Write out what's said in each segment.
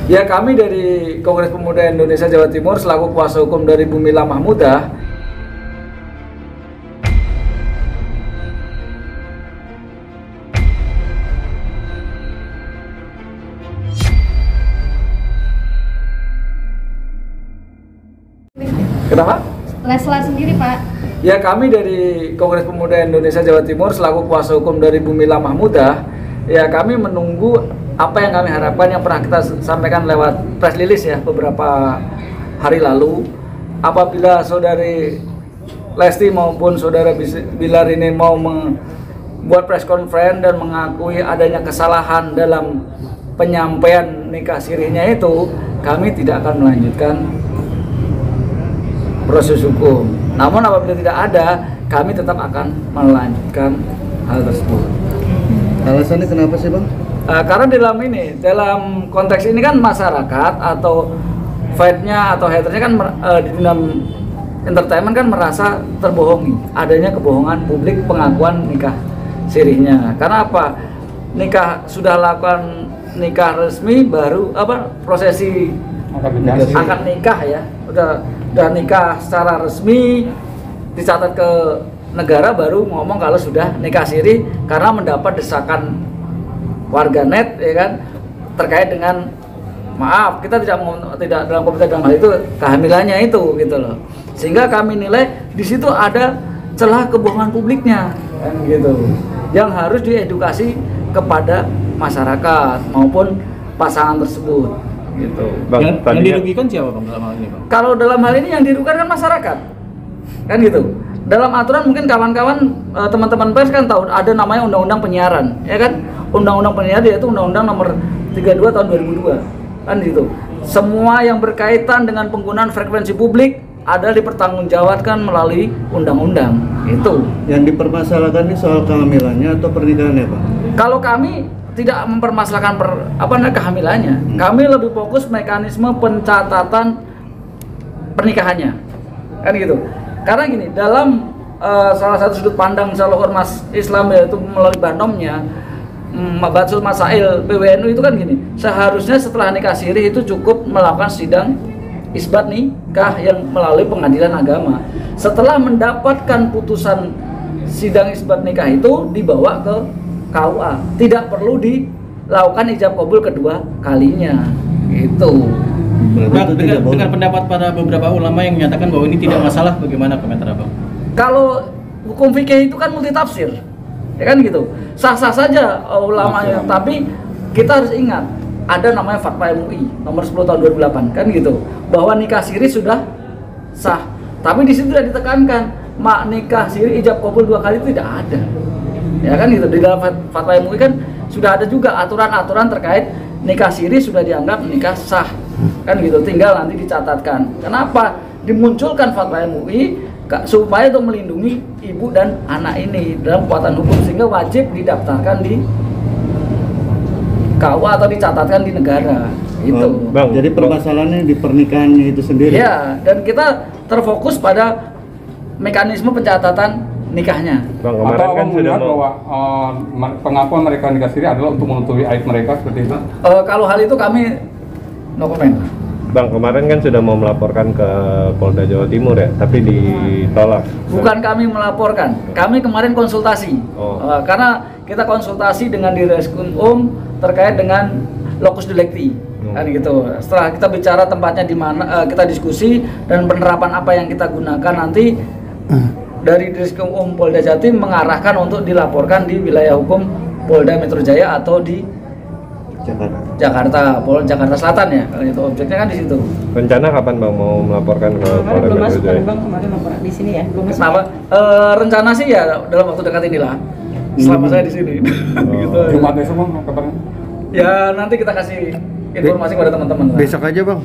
Ya, kami dari Kongres Pemuda Indonesia Jawa Timur selaku kuasa hukum dari Bumilang Mahmudah Kenapa? Leslar sendiri, Pak. Ya, kami dari Kongres Pemuda Indonesia Jawa Timur selaku kuasa hukum dari Bumilang Mahmudah, ya kami menunggu apa yang kami harapkan yang pernah kita sampaikan lewat press release ya beberapa hari lalu. Apabila saudari Lesti maupun saudara Bilar ini mau membuat press conference dan mengakui adanya kesalahan dalam penyampaian nikah sirihnya itu, kami tidak akan melanjutkan proses hukum. Namun apabila tidak ada, kami tetap akan melanjutkan hal tersebut. Alasannya kenapa sih, Bang? Karena dalam konteks ini kan masyarakat atau fightnya atau hatersnya kan di dalam entertainment kan merasa terbohongi, adanya kebohongan publik pengakuan nikah sirihnya. Karena apa? Nikah sudah lakukan nikah resmi, baru prosesi akad nikah ya, udah nikah secara resmi dicatat ke negara, baru ngomong kalau sudah nikah siri karena mendapat desakan warganet ya kan, terkait dengan maaf kita tidak dalam komentar dalam hal itu kehamilannya itu gitu loh, sehingga kami nilai di situ ada celah kebohongan publiknya kan gitu, yang harus diedukasi kepada masyarakat maupun pasangan tersebut gitu. Bang, yang dirugikan siapa, Bang, dalam hal ini, Bang? Kalau dalam hal ini yang dirugikan kan masyarakat kan gitu. Dalam aturan mungkin kawan-kawan teman-teman pers kan tahu ada namanya undang-undang penyiaran ya kan, undang-undang penyiaran yaitu undang-undang nomor 32 tahun 2002 kan gitu. Semua yang berkaitan dengan penggunaan frekuensi publik ada dipertanggungjawabkan melalui undang-undang itu. Yang dipermasalahkan ini soal kehamilannya atau pernikahannya, Pak? Kalau kami tidak mempermasalahkan kehamilannya, kami lebih fokus mekanisme pencatatan pernikahannya kan gitu. Karena gini, dalam salah satu sudut pandang Jalur Ormas Islam yaitu melalui Banomnya Batsul Masail PWNU itu kan gini, seharusnya setelah nikah sirih itu cukup melakukan sidang isbat nikah yang melalui pengadilan agama. Setelah mendapatkan putusan sidang isbat nikah itu dibawa ke KUA, tidak perlu dilakukan ijab kabul kedua kalinya gitu. Bang, dengan pendapat para beberapa ulama yang menyatakan bahwa ini tidak masalah, bagaimana komentar Abang? Kalau hukum fikih itu kan multitafsir, ya kan gitu. Sah-sah saja ulamanya, tapi kita harus ingat ada namanya Fatwa MUI nomor 10 tahun 2008 kan gitu, bahwa nikah siri sudah sah. Tapi di situ sudah ditekankan nikah siri ijab kabul 2 kali itu tidak ada. Ya kan gitu, di dalam Fatwa MUI kan sudah ada juga aturan-aturan terkait nikah siri sudah dianggap nikah sah kan gitu, tinggal nanti dicatatkan. Kenapa dimunculkan Fatwa MUI? Supaya untuk melindungi ibu dan anak ini dalam kekuatan hukum, sehingga wajib didaftarkan di KUA atau dicatatkan di negara itu. Bang, jadi permasalahannya di pernikahannya itu sendiri. Ya, dan kita terfokus pada mekanisme pencatatan nikahnya. Bang, atau kan sudah bahwa pengakuan mereka nikah siri adalah untuk menutupi aib mereka seperti itu? Kalau hal itu kami no comment. Bang, kemarin kan sudah mau melaporkan ke Polda Jawa Timur ya, tapi ditolak. Bukan kami melaporkan, kami kemarin konsultasi. Karena kita konsultasi dengan Direskrimum terkait dengan locus delicti. Kan gitu. Setelah kita bicara tempatnya di mana, kita diskusi dan penerapan apa yang kita gunakan nanti dari Direskrimum Polda Jatim mengarahkan untuk dilaporkan di wilayah hukum Polda Metro Jaya atau di Jakarta Selatan ya, kalau itu objeknya kan di situ. Rencana kapan Bang mau melaporkan ke Polda Metro Jaya? Bang, kemarin lapor di sini ya, belum masuk. Kenapa? Rencana sih ya dalam waktu dekat inilah. Selama saya di sini. Gitu. Jumat besok Bang kabarnya? Ya nanti kita kasih informasi kepada teman-teman lah. Besok aja Bang.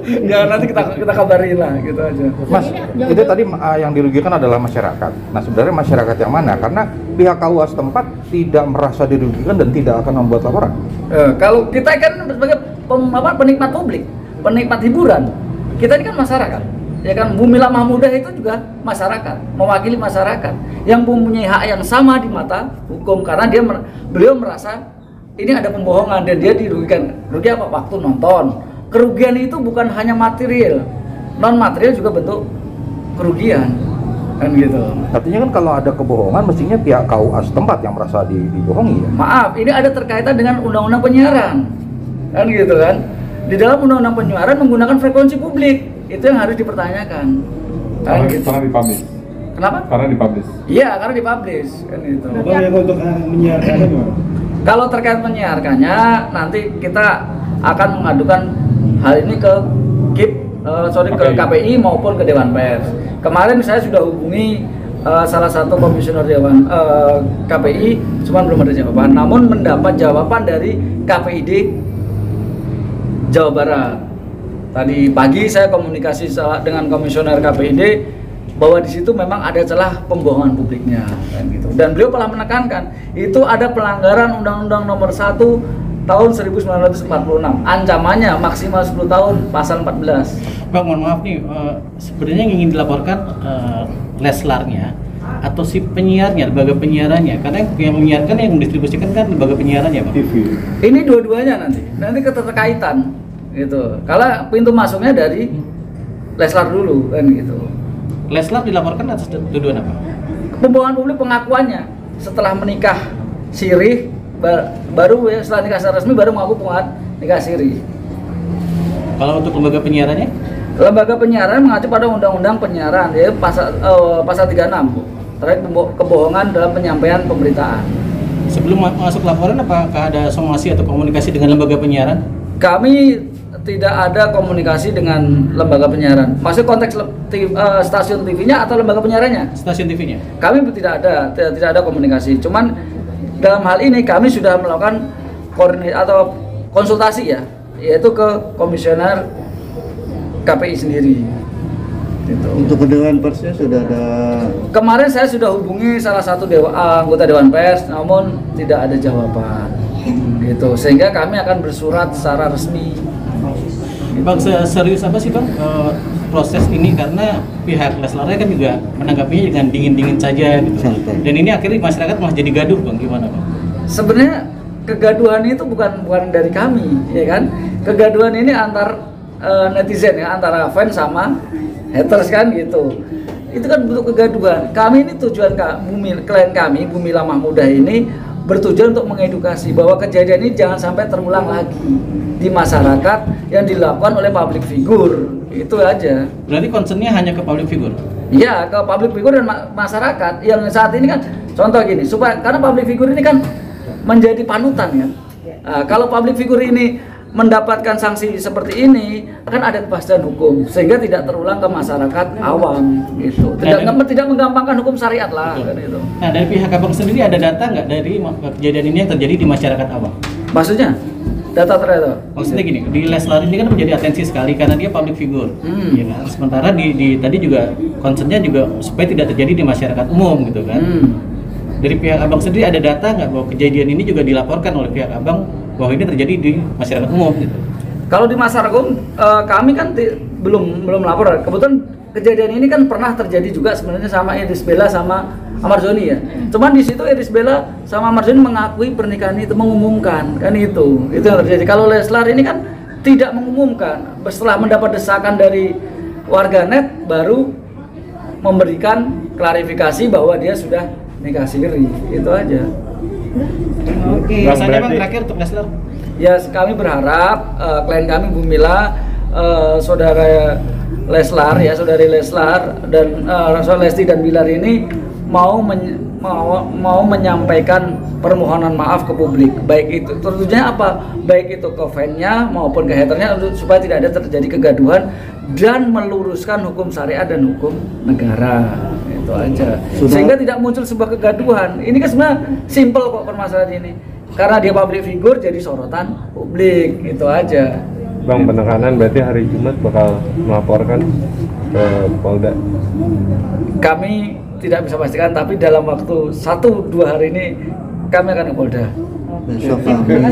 Ya nanti kita kabarin lah gitu aja. Mas, itu tadi yang dirugikan adalah masyarakat. Nah sebenarnya masyarakat yang mana? Karena pihak KUA setempat tidak merasa dirugikan dan tidak akan membuat laporan. Kalau kita kan sebagai penikmat publik, penikmat hiburan, kita ini kan masyarakat. Ya kan, Bumilang Mahmudah itu juga masyarakat, mewakili masyarakat yang mempunyai hak yang sama di mata hukum, karena beliau merasa ini ada pembohongan dan dia dirugikan. Rugi apa? Waktu nonton. Kerugian itu bukan hanya material, non material juga bentuk kerugian, kan gitu. Artinya kan kalau ada kebohongan mestinya pihak KUA setempat yang merasa dibohongi ya. Maaf, ini ada terkaitan dengan undang-undang penyiaran, kan gitu kan. Di dalam undang-undang penyiaran menggunakan frekuensi publik, itu yang harus dipertanyakan. Kan gitu. Karena dipublish. Kenapa? Karena dipublish. Iya, karena dipublish, kan gitu. Untuk menyiarkannya gimana? Kalau terkait menyiarkannya, nanti kita akan mengadukan hal ini ke ke KPI maupun ke Dewan Pers. Kemarin saya sudah hubungi salah satu komisioner Dewan KPI, cuma belum ada jawaban. Namun mendapat jawaban dari KPID Jawa Barat. Tadi pagi saya komunikasi dengan komisioner KPID bahwa di situ memang ada celah pembohongan publiknya, kan gitu. Dan beliau telah menekankan itu ada pelanggaran Undang-Undang Nomor 1 tahun 1946. Ancamannya maksimal 10 tahun, pasal 14. Bang, mohon maaf nih, sebenarnya yang ingin dilaporkan leslarnya atau si penyiarnya, lembaga penyiarannya, karena yang menyiarkan yang mendistribusikan kan lembaga penyiarannya, Bang. TV. Ini dua-duanya nanti keterkaitan gitu. Kalau pintu masuknya dari leslar dulu, kan gitu. Leslar dilaporkan atas tuduhan apa? Pembohongan publik pengakuannya setelah menikah sirih, baru ya, setelah nikah secara resmi baru mengaku nikah siri. Kalau untuk lembaga penyiarannya? Lembaga penyiaran mengacu pada Undang-Undang Penyiaran, ya pasal 36 terkait kebohongan dalam penyampaian pemberitaan. Sebelum masuk laporan, apakah ada somasi atau komunikasi dengan lembaga penyiaran? Kami tidak ada komunikasi dengan lembaga penyiaran. Maksud konteks stasiun TV-nya atau lembaga penyiarannya? Stasiun TV-nya? Kami tidak ada komunikasi. Cuman dalam hal ini kami sudah melakukan koordinasi atau konsultasi ya, yaitu ke komisioner KPI sendiri. Gitu. Untuk ke Dewan Persnya sudah ada. Kemarin saya sudah hubungi salah satu anggota Dewan Pers, namun tidak ada jawaban. Gitu. Sehingga kami akan bersurat secara resmi. Bang, serius apa sih Bang proses ini, karena pihak leslarnya kan juga menanggapinya dengan dingin-dingin saja gitu. Santai. Dan ini akhirnya masyarakat malah jadi gaduh, Bang. Gimana, Bang? Sebenarnya kegaduhan itu bukan dari kami, ya kan? Kegaduhan ini antar netizen ya, antara fans sama haters kan gitu. Itu kan bentuk kegaduhan. Kami ini tujuan klien kami Bumi Lamah Muda ini bertujuan untuk mengedukasi bahwa kejadian ini jangan sampai terulang lagi di masyarakat yang dilakukan oleh public figure. Itu aja. Berarti concernnya hanya ke public figure? Iya, ke public figure dan masyarakat yang saat ini kan contoh gini, supaya karena public figure ini kan menjadi panutan kan. Kalau public figure ini mendapatkan sanksi seperti ini, akan ada kepastian hukum sehingga tidak terulang ke masyarakat awam gitu. Tidak menggampangkan hukum syariat lah kan itu. Nah, dari pihak Abang sendiri ada data nggak dari kejadian ini yang terjadi di masyarakat awam? Maksudnya data ternyata? Maksudnya gini, di Leslar ini kan menjadi atensi sekali karena dia public figure, ya kan? Sementara di tadi juga concernnya juga supaya tidak terjadi di masyarakat umum gitu kan. Dari pihak Abang sendiri ada data nggak bahwa kejadian ini juga dilaporkan oleh pihak Abang bahwa ini terjadi di masyarakat umum gitu? Kalau di masyarakat umum kami kan belum lapor. Kebetulan kejadian ini kan pernah terjadi juga sebenarnya sama Iris Bella sama Amarzoni ya. Cuman di situ Iris Bella sama Amarzoni mengakui pernikahan itu, mengumumkan kan itu yang terjadi. Kalau Leslar ini kan tidak mengumumkan. Setelah mendapat desakan dari warganet baru memberikan klarifikasi bahwa dia sudah nikah siri. Itu aja. Oke. Rasanya Bang terakhir untuk Leslar? Ya, kami berharap klien kami Bumila, saudara Leslar ya, saudari Leslar dan Lesti dan Bilar ini mau menyampaikan permohonan maaf ke publik, baik itu tentunya baik itu ke fan-nya maupun ke haternya, supaya tidak ada terjadi kegaduhan dan meluruskan hukum syariat dan hukum negara. Itu aja. Sehingga tidak muncul sebuah kegaduhan. Ini kan sebenarnya simple kok permasalahan ini. Karena dia public figure jadi sorotan publik. Itu aja. Bang, penekanan berarti hari Jumat bakal melaporkan ke Polda? Kami tidak bisa pastikan, tapi dalam waktu 1-2 hari ini kami akan ke Polda. Besok kami.